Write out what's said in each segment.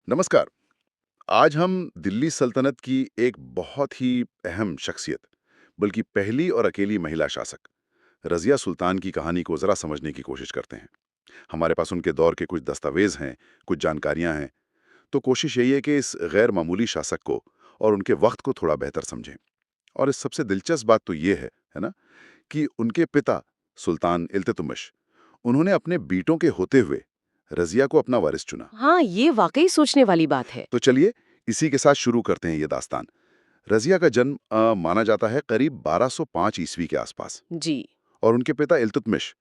नमस्कार। आज हम दिल्ली सल्तनत की एक बहुत ही अहम शख्सियत, बल्कि पहली और अकेली महिला शासक रज़िया सुल्तान की कहानी को ज़रा समझने की कोशिश करते हैं। हमारे पास उनके दौर के कुछ दस्तावेज हैं, कुछ जानकारियां हैं, तो कोशिश यही है कि इस गैर मामूली शासक को और उनके वक्त को थोड़ा बेहतर समझें। और इस सबसे दिलचस्प बात तो ये है ना, कि उनके पिता सुल्तान इल्तुतमिश, उन्होंने अपने बेटों के होते हुए रज़िया को अपना वारिस चुना। हाँ, ये वाकई सोचने वाली बात है। तो चलिए इसी के साथ शुरू करते हैं ये दास्तान। रज़िया का जन्म माना जाता है करीब 1205 ईस्वी के आसपास। जी, और उनके पिता इल्तुतमिश,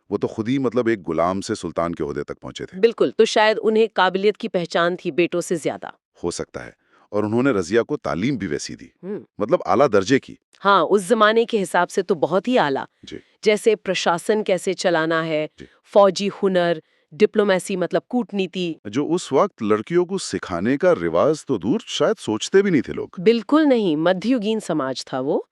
वो तो खुद ही मतलब एक गुलाम से सुल्तान के ओहदे तक पहुंचे थे। बिल्कुल, तो शायद उन्हें काबिलियत की पहचान थी बेटों से ज्यादा। हो सकता है। और उन्होंने रज़िया को तालीम भी वैसी दी, हुँ। मतलब आला दर्जे की। हाँ, उस जमाने के हिसाब से तो बहुत ही आला। जी। जैसे प्रशासन कैसे चलाना है, जी। फौजी हुनर, डिप्लोमेसी मतलब कूटनीति। जो उस वक्त लड़कियों को सिखाने का रिवाज तो दूर, शायद सोचते भी नहीं थे लोग। बिल्कुल नहीं, मध्ययुगीन समाज था वो।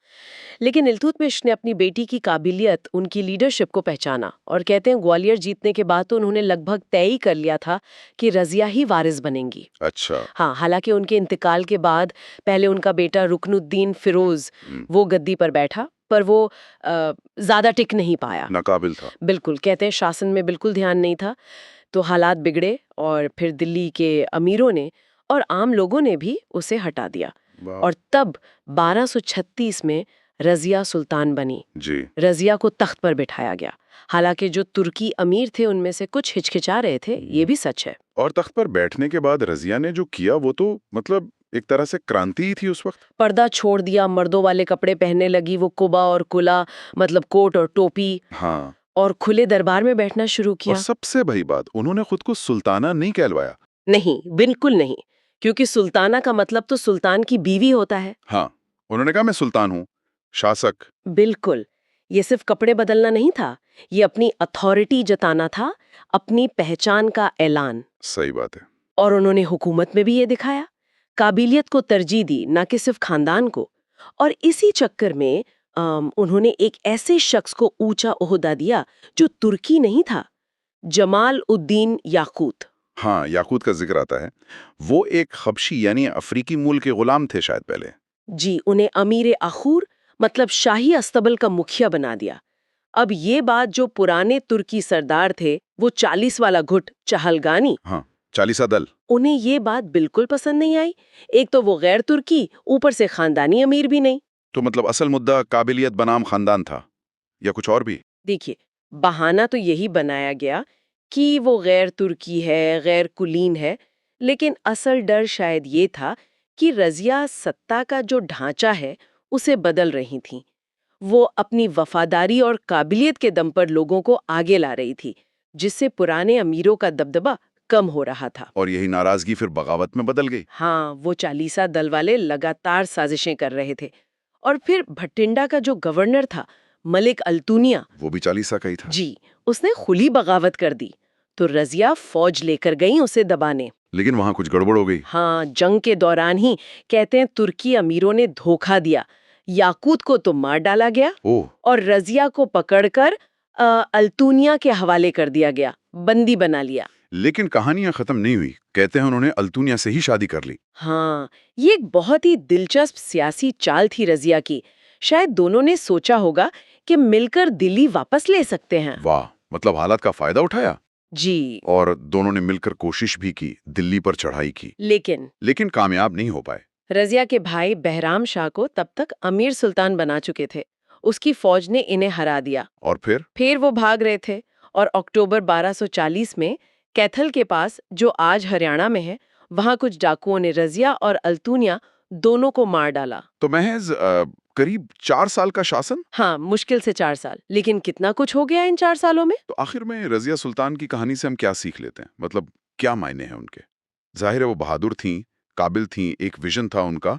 लेकिन इल्तुतमिश ने अपनी बेटी की काबिलियत, उनकी लीडरशिप को पहचाना और कहते हैं ग्वालियर जीतने के बाद तो उन्होंने लगभग तय ही कर लिया था कि रज़िया ही वारिस बनेंगी। अच्छा। हाँ, हालांकि उनके इंतकाल के बाद पहले उनका बेटा रुकनुद्दीन फिरोज हम्म, वो गद्दी पर बैठा, पर वो ज्यादा टिक नहीं पाया। नाकाबिल था। बिल्कुल, कहते हैं शासन में बिल्कुल ध्यान नहीं था, तो हालात बिगड़े और फिर दिल्ली के अमीरों ने और आम लोगों ने भी उसे हटा दिया। वाह। और तब 1236 में रज़िया सुल्तान बनी। जी। रज़िया को तख्त पर बिठाया गया। हालांकि जो तुर्की अमीर थे उनमें से कुछ हिचकिचा रहे थे, ये भी सच है। और तख्त पर बैठने के बाद रज़िया ने जो किया वो तो मतलब एक तरह से क्रांति ही थी उस वक्त। पर्दा छोड़ दिया, मर्दों वाले कपड़े पहनने लगी, वो कुबा और कुला मतलब कोट और टोपी, हाँ। और खुले दरबार में बैठना शुरू और किया। सबसे बड़ी बात, उन्होंने खुद को सुल्ताना नहीं कहलवाया। नहीं, बिल्कुल नहीं, क्योंकि सुल्ताना का मतलब तो सुल्तान की बीवी होता है। हाँ, उन्होंने कहा मैं सुल्तान हूँ, शासक। बिल्कुल, ये सिर्फ कपड़े बदलना नहीं था, ये अपनी अथॉरिटी जताना था, अपनी पहचान का ऐलान। सही बात है। और उन्होंने हुकूमत में भी ये दिखाया, काबिलियत को तरजीह दी, ना कि सिर्फ खानदान को। और इसी चक्कर में उन्होंने एक ऐसे शख्स को ऊंचा ओहदा दिया जो तुर्की नहीं था, जमाल उद्दीन याकूत। हाँ, याकूत का जिक्र आता है। वो एक हबशी यानी अफ्रीकी मूल के गुलाम थे शायद पहले। जी, उन्हें अमीर आखूर मतलब शाही अस्तबल का मुखिया बना दिया। अब ये बात जो पुराने तुर्की सरदार थे, वो 40 वाला गुट चहलगानी, हाँ, चालीसा दल। उन्हें ये बात बिल्कुल पसंद नहीं आई। एक तो वो गैर तुर्की, ऊपर से खानदानी अमीर भी नहीं। तो मतलब असल मुद्दा काबिलियत बनाम खानदान था, या कुछ और भी? देखिए, बहाना तो यही बनाया गया कि वो गैर तुर्की है, गैर कुलीन है, लेकिन असल डर शायद ये था कि रज़िया सत्ता का जो ढांचा है, उसे बदल रही थीं। वो अपनी वफादारी और काबिलियत के दम पर लोगों को आगे ला रही थी, जिससे पुराने अमीरों का दबदबा कम हो रहा था। और यही नाराजगी फिर बगावत में बदल गई। हाँ, वो चालीसा दल वाले लगातार साजिशें कर रहे थे। और फिर भटिंडा का जो गवर्नर था, मलिक अल्तूनिया, वो भी चालीसा का ही था। जी, उसने खुली बगावत कर दी। तो रज़िया फौज लेकर गई उसे दबाने। लेकिन वहां कुछ गड़बड़ हो गई। हाँ, जंग के दौरान ही कहते हैं तुर्की अमीरों ने धोखा दिया। याकूत को तो मार डाला गया ओह। और रज़िया को पकड़कर अल्तूनिया के हवाले कर दिया गया, बंदी बना लिया। लेकिन कहानियां खत्म नहीं हुई, कहते हैं उन्होंने अल्तुनिया से ही शादी कर ली। हाँ, ये एक बहुत ही दिलचस्प सियासी चाल थी रज़िया की। शायद दोनों ने सोचा होगा कि मिलकर दिल्ली वापस ले सकते हैं। वाह, मतलब हालात का फायदा उठाया। जी, और दोनों ने मिलकर कोशिश भी की, दिल्ली पर चढ़ाई की, लेकिन लेकिन कामयाब नहीं हो पाए। रज़िया के भाई बहराम शाह को तब तक अमीर सुल्तान बना चुके थे। उसकी फौज ने इन्हें हरा दिया। और फिर वो भाग रहे थे और अक्टूबर 1240 में कैथल के पास, जो आज हरियाणा में है, वहां कुछ डाकुओं ने रज़िया और अल्तूनिया दोनों को मार डाला। तो महज करीब 4 साल का शासन। हाँ, मुश्किल से 4 साल, लेकिन कितना कुछ हो गया इन 4 सालों में। तो आखिर में रजिया सुल्तान की कहानी से हम क्या सीख लेते हैं, मतलब क्या मायने हैं उनके? जाहिर है वो बहादुर थीं, काबिल थीं, एक विजन था उनका।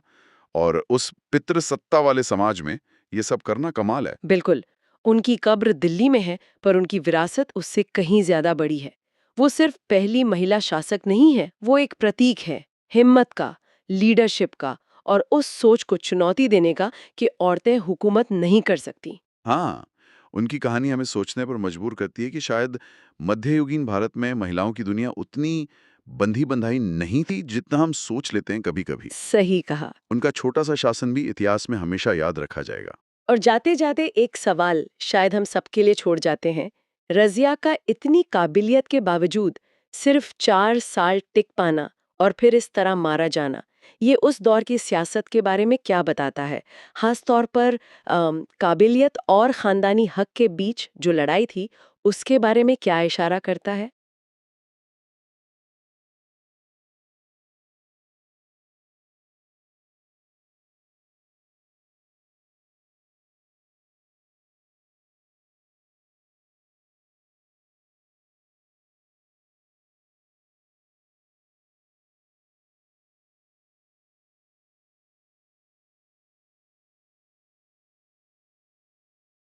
और उस पितृसत्ता वाले समाज में ये सब करना कमाल है। बिल्कुल, उनकी कब्र दिल्ली में है, पर उनकी विरासत उससे कहीं ज्यादा बड़ी है। वो सिर्फ पहली महिला शासक नहीं है, वो एक प्रतीक है हिम्मत का, लीडरशिप का और उस सोच को चुनौती देने का कि औरतें हुकूमत नहीं कर सकती। हाँ, उनकी कहानी हमें सोचने पर मजबूर करती है कि शायद मध्ययुगीन भारत में महिलाओं की दुनिया उतनी बंधी बंधाई नहीं थी जितना हम सोच लेते हैं कभी-कभी। सही कहा। उनका छोटा सा शासन भी इतिहास में हमेशा याद रखा जाएगा। और जाते जाते एक सवाल शायद हम सबके लिए छोड़ जाते हैं। रज़िया का इतनी काबिलियत के बावजूद सिर्फ 4 साल टिक पाना और फिर इस तरह मारा जाना, ये उस दौर की सियासत के बारे में क्या बताता है? खास तौर पर काबिलियत और खानदानी हक के बीच जो लड़ाई थी, उसके बारे में क्या इशारा करता है?